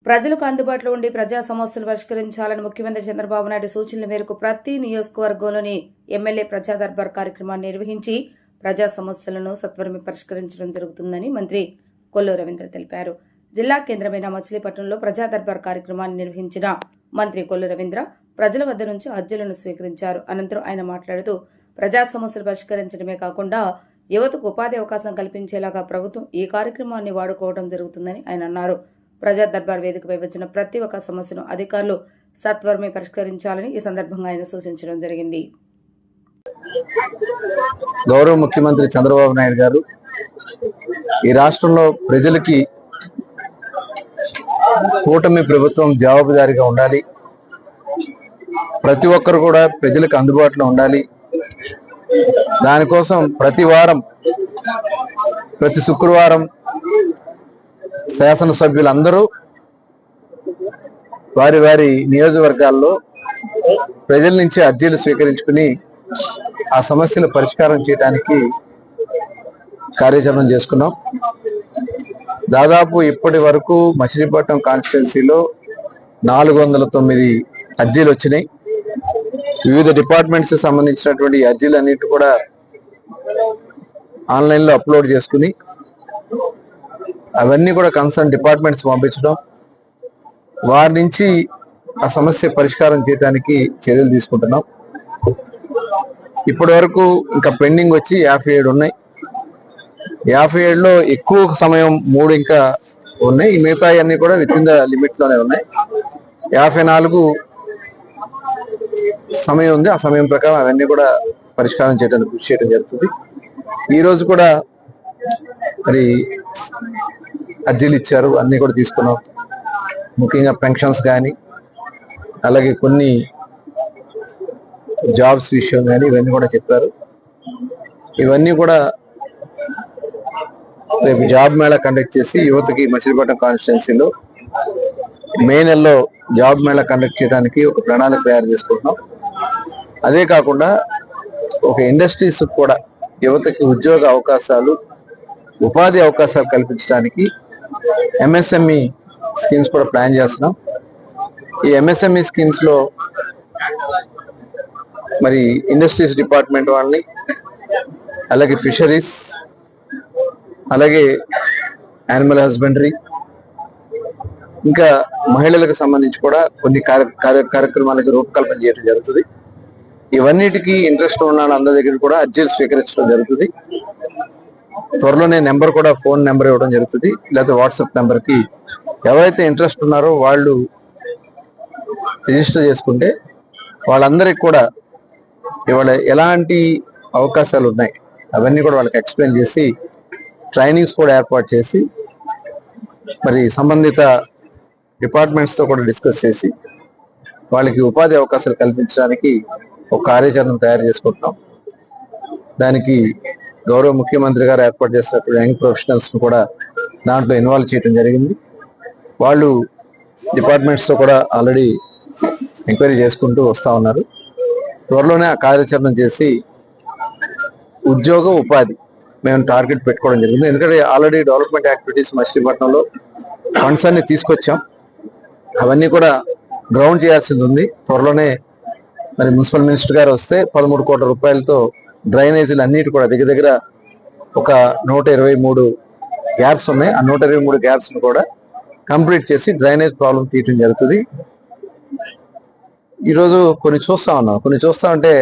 ప్రజలకు అందుబాటులో ఉండి ప్రజా సమస్యలు పరిష్కరించాలని ముఖ్యమంత్రి చంద్రబాబు నాయుడు సూచనల మేరకు ప్రతి నియోజకవర్గంలోని ఎమ్మెల్యే ప్రజా దర్బార్ కార్యక్రమాన్ని నిర్వహించి ప్రజా సమస్యలను సత్వరమే పరిష్కరించడం జరుగుతుందని మంత్రి కొల్లు రవీంద్ర తెలిపారు. జిల్లా కేంద్రమైన మచిలీపట్నంలో ప్రజా దర్బార్ కార్యక్రమాన్ని నిర్వహించిన మంత్రి కొల్లు రవీంద్ర ప్రజల వద్ద నుంచి అర్జీలను స్వీకరించారు. అనంతరం ఆయన మాట్లాడుతూ ప్రజా సమస్యలు పరిష్కరించడమే కాకుండా యువతకు ఉపాధి అవకాశం కల్పించేలాగా ప్రభుత్వం ఈ కార్యక్రమాన్ని వాడుకోవడం జరుగుతుందని ఆయన అన్నారు. ప్రజా దర్బార్ వేదికపై వచ్చిన ప్రతి ఒక్క సమస్యను అధికారులు సత్వరమే పరిష్కరించాలని ఈ సందర్భంగా ఆయన సూచించడం జరిగింది. గౌరవ ముఖ్యమంత్రి చంద్రబాబు నాయుడు గారు ఈ రాష్ట్రంలో ప్రజలకి కూటమి ప్రభుత్వం జవాబుదారీగా ఉండాలి, ప్రతి ఒక్కరు కూడా ప్రజలకు అందుబాటులో ఉండాలి, దానికోసం ప్రతి శుక్రవారం శాసనసభ్యులందరూ వారి వారి నియోజకవర్గాల్లో ప్రజల నుంచి అర్జీలు స్వీకరించుకుని ఆ సమస్యలు పరిష్కారం చేయడానికి కార్యాచరణ చేసుకున్నాం. దాదాపు ఇప్పటి వరకు మచిలీపట్నం కాన్స్టిట్యున్సీలో 409 అర్జీలు వచ్చినాయి. వివిధ డిపార్ట్మెంట్స్ సంబంధించినటువంటి అర్జీలన్నిటి కూడా ఆన్లైన్లో అప్లోడ్ చేసుకుని అవన్నీ కూడా కన్సర్న్ డిపార్ట్మెంట్స్ పంపించడం, వారి నుంచి ఆ సమస్య పరిష్కారం చేయడానికి చర్యలు తీసుకుంటున్నాం. ఇప్పటి వరకు ఇంకా పెండింగ్ వచ్చి 57 ఉన్నాయి. 57లో ఎక్కువ సమయం 3 ఇంకా ఉన్నాయి. ఈ మిగతా అన్ని కూడా విత్ ఇన్ ద లిమిట్ లోనే ఉన్నాయి. 54 సమయం ఉంది. ఆ సమయం ప్రకారం అవన్నీ కూడా పరిష్కారం చేయడానికి కృషి చేయడం జరుగుతుంది. ఈ రోజు కూడా మరి అర్జీలు ఇచ్చారు, అన్ని కూడా తీసుకున్నాం. ముఖ్యంగా పెన్షన్స్ కానీ, అలాగే కొన్ని జాబ్స్ విషయం కానీ ఇవన్నీ కూడా చెప్పారు. ఇవన్నీ కూడా రేపు జాబ్ మేళా కండక్ట్ చేసి యువతకి మచిలీపట్నం కాన్స్టిట్యున్సీలో మే నెలలో జాబ్ మేళా కండక్ట్ చేయడానికి ఒక ప్రణాళిక తయారు చేసుకుంటున్నాం. అదే కాకుండా ఒక ఇండస్ట్రీస్ కూడా యువతకి ఉద్యోగ అవకాశాలు, ఉపాధి అవకాశాలు కల్పించడానికి ఎంఎస్ఎంఈ స్కీమ్స్ కూడా ప్లాన్ చేస్తున్నాం. ఈ ఎంఎస్ఎంఈ స్కీమ్స్ లో మరి ఇండస్ట్రీస్ డిపార్ట్మెంట్ వాళ్ళని, అలాగే ఫిషరీస్, అలాగే యానిమల్ హస్బెండరీ, ఇంకా మహిళలకు సంబంధించి కూడా కొన్ని కార్యక్రమాలకు రూపకల్పన చేయడం జరుగుతుంది. ఇవన్నిటికీ ఇంట్రెస్ట్ ఉన్న అందరి దగ్గర కూడా అర్జీలు స్వీకరించడం జరుగుతుంది. త్వరలోనే నెంబర్ కూడా, ఫోన్ నెంబర్ ఇవ్వడం జరుగుతుంది, లేకపోతే వాట్సాప్ నెంబర్కి ఎవరైతే ఇంట్రెస్ట్ ఉన్నారో వాళ్ళు రిజిస్టర్ చేసుకుంటే వాళ్ళందరికీ కూడా ఇవాళ ఎలాంటి అవకాశాలు ఉన్నాయి అవన్నీ కూడా వాళ్ళకి ఎక్స్ప్లెయిన్ చేసి ట్రైనింగ్స్ కూడా ఏర్పాటు చేసి మరి సంబంధిత డిపార్ట్మెంట్స్తో కూడా డిస్కస్ చేసి వాళ్ళకి ఉపాధి అవకాశాలు కల్పించడానికి ఒక కార్యాచరణ తయారు చేసుకుంటున్నాం. దానికి గౌరవ ముఖ్యమంత్రి గారు ఏర్పాటు చేసినప్పుడు యంగ్ ప్రొఫెషనల్స్ ను కూడా దాంట్లో ఇన్వాల్వ్ చేయడం జరిగింది. వాళ్ళు డిపార్ట్మెంట్స్తో కూడా ఆల్రెడీ ఎంక్వైరీ చేసుకుంటూ వస్తూ ఉన్నారు. త్వరలోనే ఆ కార్యాచరణ చేసి ఉద్యోగ ఉపాధి మేము టార్గెట్ పెట్టుకోవడం జరిగింది. ఎందుకంటే ఆల్రెడీ డెవలప్మెంట్ యాక్టివిటీస్ మచిలీపట్నంలో ఫండ్స్ అన్ని తీసుకొచ్చాం, అవన్నీ కూడా గ్రౌండ్ చేయాల్సింది ఉంది. త్వరలోనే మరి మున్సిపల్ మినిస్టర్ గారు వస్తే 13 కోట్ల రూపాయలతో డ్రైనేజీలు అన్నిటి కూడా దగ్గర ఒక 123 గ్యాప్స్ ఉన్నాయి. ఆ 123 గ్యాప్స్ ను కూడా కంప్లీట్ చేసి డ్రైనేజ్ ప్రాబ్లం తీయటం జరుగుతుంది. ఈరోజు కొన్ని చూస్తా ఉంటే